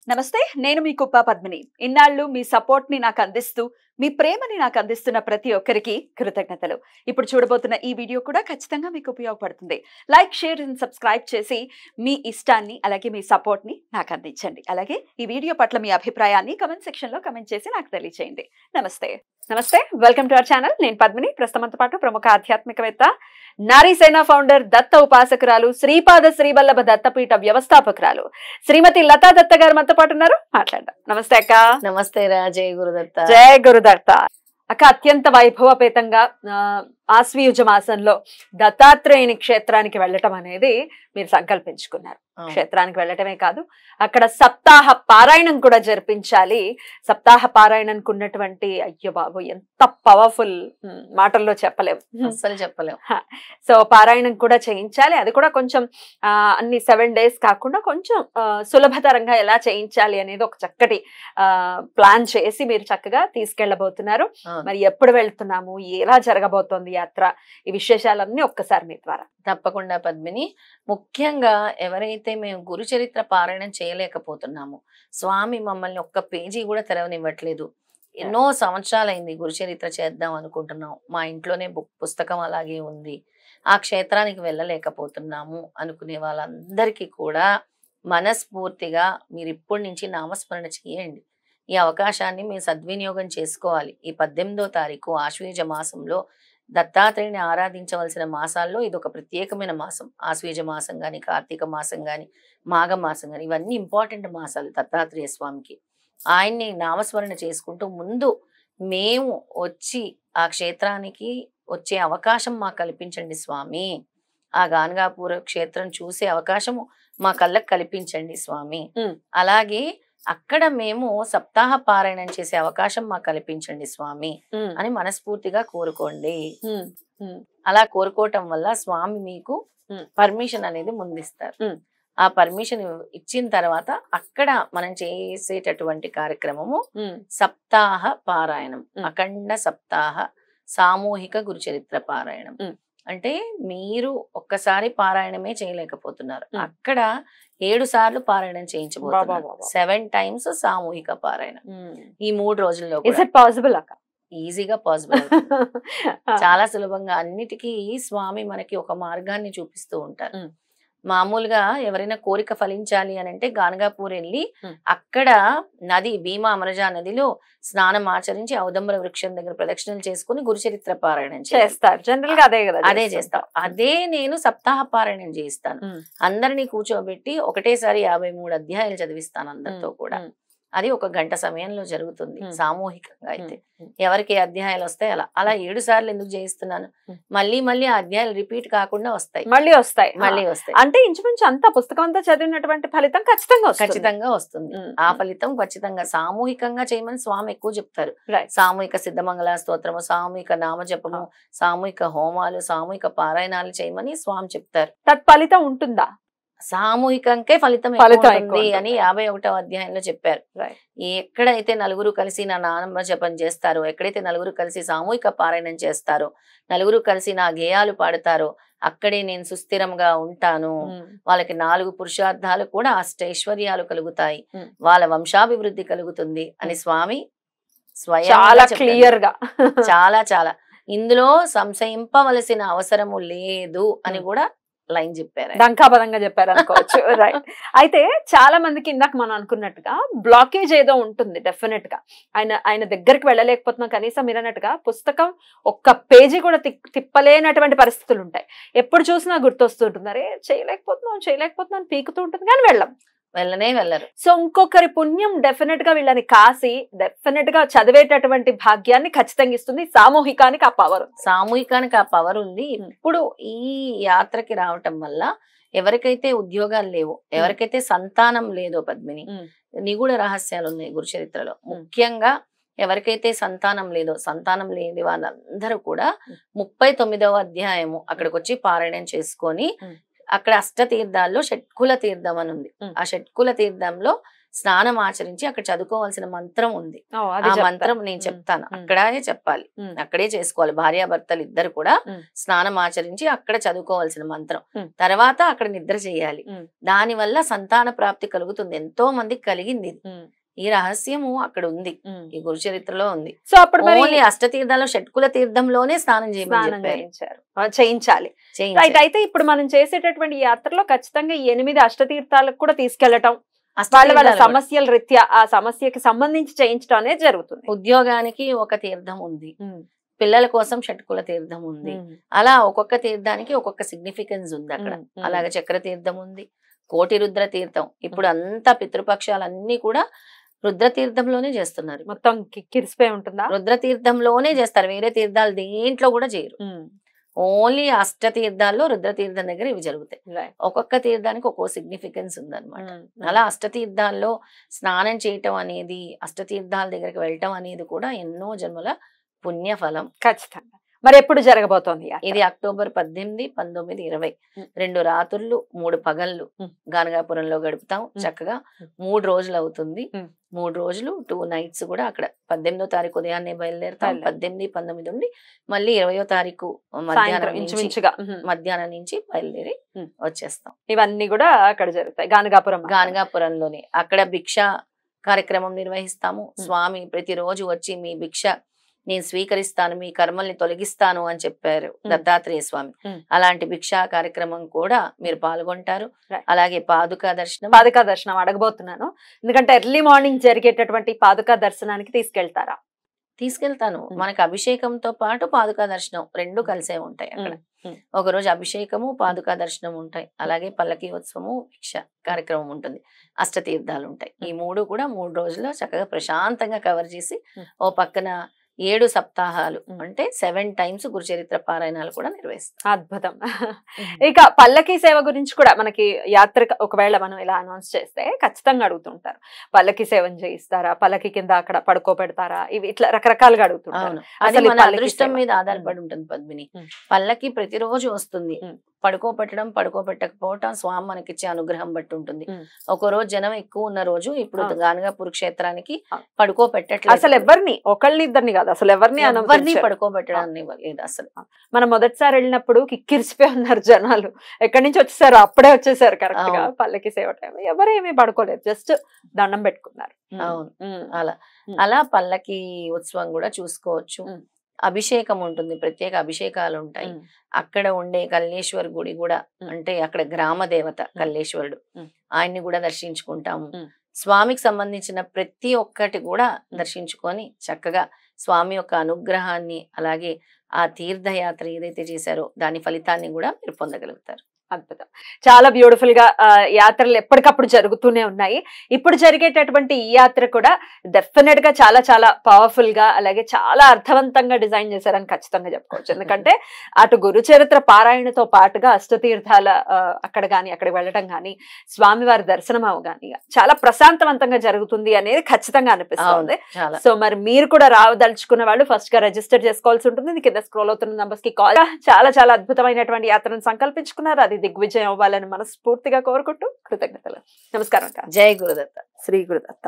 నమస్తే, నేను మీ కుప్ప పద్మిని. ఇన్నాళ్ళు మీ సపోర్ట్ ని నాకు అందిస్తూ, మీ ప్రేమని నాకు అందిస్తున్న ప్రతి ఒక్కరికి కృతజ్ఞతలు. ఇప్పుడు చూడబోతున్న ఈ వీడియో కూడా ఖచ్చితంగా మీకు ఉపయోగపడుతుంది. లైక్, షేర్ అండ్ సబ్స్క్రైబ్ చేసి మీ ఇష్టాన్ని అలాగే మీ సపోర్ట్ ని నాకు అందించండి. అలాగే ఈ వీడియో పట్ల మీ అభిప్రాయాన్ని కమెంట్ సెక్షన్ లో కమెంట్ చేసి నాకు తెలియజేయండి. నమస్తే నమస్తే, వెల్కమ్ టు అవర్ ఛానల్. నేను పద్మిని. ప్రస్తుతంతో పాటు ప్రముఖ ఆధ్యాత్మికవేత్త, నారీసేన ఫౌండర్, దత్త ఉపాసకురాలు, శ్రీపాద శ్రీవల్లభ దత్తపీఠ వ్యవస్థాపకురాలు శ్రీమతి లతా దత్త గారు మనతో పాటు ఉన్నారు. మాట్లాడదాం. నమస్తే అక్క. నమస్తే రా. జయ గురుదత్త. జయ గురుదత్త. అక్క, అత్యంత వైభవపేతంగా ఆశ్వయుజ మాసంలో దత్తాత్రేయుని క్షేత్రానికి వెళ్ళటం అనేది మీరు సంకల్పించుకున్నారు. క్షేత్రానికి వెళ్ళటమే కాదు, అక్కడ సప్తాహ పారాయణం కూడా జరిపించాలి. సప్తాహ పారాయణకు ఉన్నటువంటి, అయ్యో బాబు, ఎంత పవర్ఫుల్, మాటల్లో చెప్పలేము, అస్సలు చెప్పలేము. సో పారాయణం కూడా చేయించాలి. అది కూడా కొంచెం అన్ని 7 days కాకుండా కొంచెం సులభతరంగా ఎలా చేయించాలి అనేది ఒక చక్కటి ప్లాన్ చేసి మీరు చక్కగా తీసుకెళ్లబోతున్నారు. మరి ఎప్పుడు వెళ్తున్నాము, ఎలా జరగబోతోంది యాత్ర, ఈ విశేషాలన్నీ ఒక్కసారి మీ ద్వారా. తప్పకుండా పద్మిని. ముఖ్యంగా ఎవరైతే మేము గురు చరిత్ర పారాయణం చేయలేకపోతున్నాము, స్వామి మమ్మల్ని ఒక్క పేజీ కూడా తెరవనివ్వట్లేదు, ఎన్నో సంవత్సరాలైంది గురు చరిత్ర చేద్దాం అనుకుంటున్నాం, మా ఇంట్లోనే పుస్తకం అలాగే ఉంది, ఆ క్షేత్రానికి వెళ్ళలేకపోతున్నాము అనుకునే వాళ్ళందరికీ కూడా మనస్ఫూర్తిగా మీరు ఇప్పటి నుంచి నామస్మరణ చేయండి. ఈ అవకాశాన్ని మేము సద్వినియోగం చేసుకోవాలి. ఈ 18వ తారీఖు ఆశ్వయుజ మాసంలో దత్తాత్రేయుని ఆరాధించవలసిన మాసాల్లో ఇది ఒక ప్రత్యేకమైన మాసం. ఆశ్వయుజ మాసం కానీ, కార్తీక మాసం కానీ, మాఘ మాసం కానీ, ఇవన్నీ ఇంపార్టెంట్ మాసాలు దత్తాత్రేయ స్వామికి. ఆయన్ని నామస్మరణ చేసుకుంటూ ముందు మేము వచ్చి ఆ క్షేత్రానికి వచ్చే అవకాశం మాకు కల్పించండి స్వామి. ఆ గానగాపూర్ క్షేత్రం చూసే అవకాశము మా కళ్ళకు కల్పించండి స్వామి. అలాగే అక్కడ మేము సప్తాహ పారాయణం చేసే అవకాశం మాకు కల్పించండి స్వామి అని మనస్ఫూర్తిగా కోరుకోండి. అలా కోరుకోవటం వల్ల స్వామి మీకు పర్మిషన్ అనేది ముందిస్తారు. ఆ పర్మిషన్ ఇచ్చిన తర్వాత అక్కడ మనం చేసేటటువంటి కార్యక్రమము సప్తాహ పారాయణం, అఖండ సప్తాహ సామూహిక గురుచరిత్ర పారాయణం. అంటే మీరు ఒక్కసారి పారాయణమే చేయలేకపోతున్నారు, అక్కడ 7 సార్లు పారాయణం చేయించబోతున్నారు. 7 times సామూహిక పారాయణం ఈ 3 రోజుల్లో. ఈజీగా పాసిబుల్. చాలా సులభంగా అన్నిటికీ స్వామి మనకి ఒక మార్గాన్ని చూపిస్తూ ఉంటారు. మామూలుగా ఎవరైనా కోరిక ఫలించాలి అని అంటే గానగాపూర్ వెళ్ళి అక్కడ నది భీమా అమరజా నదిలో స్నానం ఆచరించి ఔదంబర వృక్షం దగ్గర ప్రదక్షిణలు చేసుకుని గురుచరిత్ర పారాయణం చేస్తారు. జనరల్ గా అదే చేస్తాం. అదే నేను సప్తాహ పారాయణం చేయిస్తాను. అందరినీ కూర్చోబెట్టి ఒకటేసారి 53 అధ్యాయాలు చదివిస్తాను అందరితో కూడా. అది 1 గంట సమయంలో జరుగుతుంది సామూహికంగా. అయితే ఎవరికి అధ్యాయాలు వస్తాయి అలా 7 సార్లు ఎందుకు చేయిస్తున్నాను, మళ్ళీ ఆ అధ్యాయాలు రిపీట్ కాకుండా మళ్ళీ వస్తాయి. అంటే ఇంచుమించు అంతా పుస్తకం అంతా చదివినటువంటి ఫలితం ఖచ్చితంగా వస్తుంది. ఆ ఫలితం ఖచ్చితంగా సామూహికంగా చేయమని స్వామి ఎక్కువ చెప్తారు. సామూహిక సిద్ధమంగళ స్తోత్రము, సామూహిక నామజపము, సామూహిక హోమాలు, సామూహిక పారాయణాలు చేయమని స్వామి చెప్తారు. తత్ఫలితం ఉంటుందా? సామూహికంకే ఫలితం అని 51వ అధ్యాయంలో చెప్పారు. ఎక్కడైతే నలుగురు కలిసి నా నామ జపం చేస్తారో, ఎక్కడైతే నలుగురు కలిసి సామూహిక పారాయణం చేస్తారో, నలుగురు కలిసి నా గేయాలు పాడతారో, అక్కడే నేను సుస్థిరంగా ఉంటాను. వాళ్ళకి 4 పురుషార్థాలు కూడా అష్టైశ్వర్యాలు కలుగుతాయి, వాళ్ళ వంశాభివృద్ధి కలుగుతుంది అని స్వామి చాలా క్లియర్ గా చాలా ఇందులో సంశయింపవలసిన అవసరము లేదు అని కూడా లైన్ చెప్పారు, డంకాబలంగా చెప్పారు అనుకోవచ్చు. రైట్. అయితే చాలా మందికి ఇందాక మనం అనుకున్నట్టుగా బ్లాకేజ్ ఏదో ఉంటుంది డెఫినెట్ గా. ఆయన దగ్గరికి వెళ్ళలేకపోతున్నాం, కనీసం మీరు అన్నట్టుగా పుస్తకం 1 పేజీ కూడా తిప్పలేనటువంటి పరిస్థితులు ఉంటాయి. ఎప్పుడు చూసినా గుర్తొస్తుంటుంది, అరే చేయలేకపోతున్నాం పీకుతూ ఉంటుంది, కానీ వెళ్ళరు. సో ఇంకొకరి పుణ్యం డెఫినెట్ గా వీళ్ళని కాసి డెఫినెట్ గా చదివేటటువంటి భాగ్యాన్ని ఖచ్చితంగా ఇస్తుంది. సామూహికానికి ఆ పవర్ ఉంది. ఇప్పుడు ఈ యాత్రకి రావటం వల్ల ఎవరికైతే ఉద్యోగాలు లేవో, ఎవరికైతే సంతానం లేదో పద్మిని, నిగూఢ రహస్యాలు ఉన్నాయి గురుచరిత్రలో. ముఖ్యంగా ఎవరికైతే సంతానం లేని వాళ్ళందరూ కూడా 39వ అధ్యాయము అక్కడికి వచ్చి పారాయణం చేసుకొని, అక్కడ అష్టతీర్థాల్లో షట్కుల తీర్థం అని ఉంది. ఆ షట్కుల తీర్థంలో స్నానం ఆచరించి అక్కడ చదువుకోవాల్సిన మంత్రం ఉంది. అది ఆ చెప్తారు. మంత్రం నేను చెప్తాను, అక్కడే చెప్పాలి, అక్కడే చేసుకోవాలి. భార్యాభర్తలు ఇద్దరు కూడా స్నానం ఆచరించి అక్కడ చదువుకోవాల్సిన మంత్రం. తర్వాత అక్కడ నిద్ర చేయాలి. దాని వల్ల సంతాన ప్రాప్తి కలుగుతుంది. ఎంతో మందికి కలిగింది. ఈ రహస్యము అక్కడ ఉంది, ఈ గురు చరిత్రలో ఉంది. సో అప్పుడు ఓన్లీ అష్టతీర్థంలో షట్కుల తీర్థంలోనే స్నానం చేయించాలి. రైట్. అయితే ఇప్పుడు మనం చేసేటటువంటి యాత్రలో ఖచ్చితంగా 8 అష్టతీర్థాలకు కూడా తీసుకెళ్లటం, వాళ్ళ సమస్యల రీత్యా ఆ సమస్యకి సంబంధించి చేయించడం అనేది జరుగుతుంది. ఉద్యోగానికి ఒక తీర్థం ఉంది, పిల్లల కోసం షట్కుల తీర్థం ఉంది. అలా ఒక్కొక్క తీర్థానికి ఒక్కొక్క సిగ్నిఫికెన్స్ ఉంది అక్కడ. అలాగే చక్ర తీర్థం ఉంది, కోటి రుద్ర తీర్థం. ఇప్పుడు అంతా పితృపక్షాలన్నీ కూడా రుద్రతీర్థంలోనే చేస్తున్నారు. మొత్తం కిరిసిపోయి ఉంటుందా? రుద్రతీర్థంలోనే చేస్తారు, వేరే తీర్థాలు దేంట్లో కూడా చేయరు. ఓన్లీ అష్టతీర్థాల్లో రుద్రతీర్థం దగ్గర ఇవి జరుగుతాయి. ఒక్కొక్క తీర్థానికి ఒక్కో సిగ్నిఫికెన్స్ ఉందన్నమాట. అలా అష్టతీర్థాల్లో స్నానం చేయటం అనేది, అష్టతీర్థాల దగ్గరికి వెళ్ళటం అనేది కూడా ఎన్నో జన్మల పుణ్యఫలం. ఖచ్చితంగా. మరి ఎప్పుడు జరగబోతోంది ఇది? అక్టోబర్ 18, 19, 20 2 రాత్రులు 3 పగళ్ళు గానగాపురంలో గడుపుతాం. చక్కగా 3 రోజులు అవుతుంది. 3 రోజులు 2 nights కూడా అక్కడ. 18వ తారీఖు ఉదయాన్నే బయలుదేరుతాం. 18, 19 ఉండి మళ్ళీ 20వ తారీఖు మధ్యాహ్నం నుంచి బయలుదేరి వచ్చేస్తాం. ఇవన్నీ కూడా అక్కడ జరుగుతాయి గానగాపురంలోనే. అక్కడ భిక్ష కార్యక్రమం నిర్వహిస్తాము. స్వామి ప్రతిరోజు వచ్చి మీ భిక్ష నేను స్వీకరిస్తాను, మీ కర్మల్ని తొలగిస్తాను అని చెప్పారు దత్తాత్రేయ స్వామి. అలాంటి భిక్షా కార్యక్రమం కూడా మీరు పాల్గొంటారు. అలాగే పాదుకా దర్శనం అడగబోతున్నాను, ఎందుకంటే ఎర్లీ మార్నింగ్ జరిగేటటువంటి పాదుకా దర్శనానికి తీసుకెళ్తారా? తీసుకెళ్తాను. మనకి అభిషేకంతో పాటు పాదుకా దర్శనం 2 కలిసే ఉంటాయి అక్కడ. ఒక రోజు అభిషేకము, పాదుకా దర్శనం ఉంటాయి. అలాగే పల్లకి ఉత్సవము, భిక్ష కార్యక్రమం ఉంటుంది. అష్టతీర్థాలు ఉంటాయి. ఈ 3 కూడా 3 రోజుల్లో చక్కగా ప్రశాంతంగా కవర్ చేసి ఓ పక్కన 7 సప్తాహాలు అంటే 7 times గురుచరిత్ర పారాయణాలు కూడా నిర్వహిస్తాం. అద్భుతం. ఇక పల్లకి సేవ గురించి కూడా మనకి యాత్ర ఒకవేళ మనం ఇలా అనౌన్స్ చేస్తే ఖచ్చితంగా అడుగుతుంటారు, పల్లకి సేవను చేయిస్తారా, పల్లకి కింద అక్కడ పడుకోబెడతారా, ఇవి ఇట్లా రకరకాలుగా అడుగుతుంటారు. అసలు మన అదృష్టం మీద ఆధారపడి ఉంటుంది పద్మిని. పల్లకి ప్రతిరోజు వస్తుంది. పడుకోబెట్టడం పడుకోబెట్టకపోవటం స్వామి మనకిచ్చే అనుగ్రహం బట్టి ఉంటుంది. ఒక రోజు జనం ఎక్కువ ఉన్న రోజు ఇప్పుడు గానగాపూర్ క్షేత్రానికి పడుకోబెట్టట్లేదు. అసలు ఎవరిని, ఒకళ్ళని ఇద్దరిని కాదు, అసలు ఎవరిని పడుకోబెట్టడాన్ని లేదు. అసలు మనం మొదటిసారి వెళ్ళినప్పుడు కిక్కిరిసిపోయి ఉన్నారు జనాలు. ఎక్కడి నుంచి వచ్చేసారు, అప్పుడే వచ్చేసారు కరెక్ట్ గా పల్లకి సేవ టైం. ఎవరేమీ పడుకోలేదు, జస్ట్ దండం పెట్టుకున్నారు. అవును, అలా పల్లకి ఉత్సవం కూడా చూసుకోవచ్చు. అభిషేకం ఉంటుంది, ప్రత్యేక అభిషేకాలు ఉంటాయి. అక్కడ ఉండే కల్లేశ్వర్ గుడి కూడా, అంటే అక్కడ గ్రామ దేవత కల్లేశ్వరుడు, ఆయన్ని కూడా దర్శించుకుంటాము. స్వామికి సంబంధించిన ప్రతి ఒక్కటి కూడా దర్శించుకొని చక్కగా స్వామి యొక్క అనుగ్రహాన్ని, అలాగే ఆ తీర్థయాత్ర ఏదైతే చేశారో దాని ఫలితాన్ని కూడా మీరు పొందగలుగుతారు. అద్భుతం. చాలా బ్యూటిఫుల్ గా యాత్రలు ఎప్పటికప్పుడు జరుగుతూనే ఉన్నాయి. ఇప్పుడు జరిగేటటువంటి ఈ యాత్ర కూడా డెఫినెట్ గా చాలా చాలా పవర్ఫుల్ గా, అలాగే చాలా అర్థవంతంగా డిజైన్ చేశారని ఖచ్చితంగా చెప్పుకోవచ్చు. ఎందుకంటే అటు గురు చరిత్ర పారాయణతో పాటుగా అష్టతీర్థాల అక్కడ గాని, అక్కడికి వెళ్ళడం గాని, స్వామివారి దర్శనం అవగాని చాలా ప్రశాంతవంతంగా జరుగుతుంది అనేది ఖచ్చితంగా అనిపిస్తుంది. సో మరి మీరు కూడా రావదలుచుకున్న వాళ్ళు ఫస్ట్ గా రిజిస్టర్ చేసుకోవాల్సి ఉంటుంది. కింద స్క్రోల్ అవుతున్న నంబర్స్ కి కాల్. చాలా చాలా అద్భుతమైనటువంటి యాత్రను సంకల్పించుకున్నారు. అది దిగ్విజయం అవ్వాలని మనస్ఫూర్తిగా కోరుకుంటూ కృతజ్ఞతలు. నమస్కారం. జై గురుదత్త. శ్రీ గురుదత్త.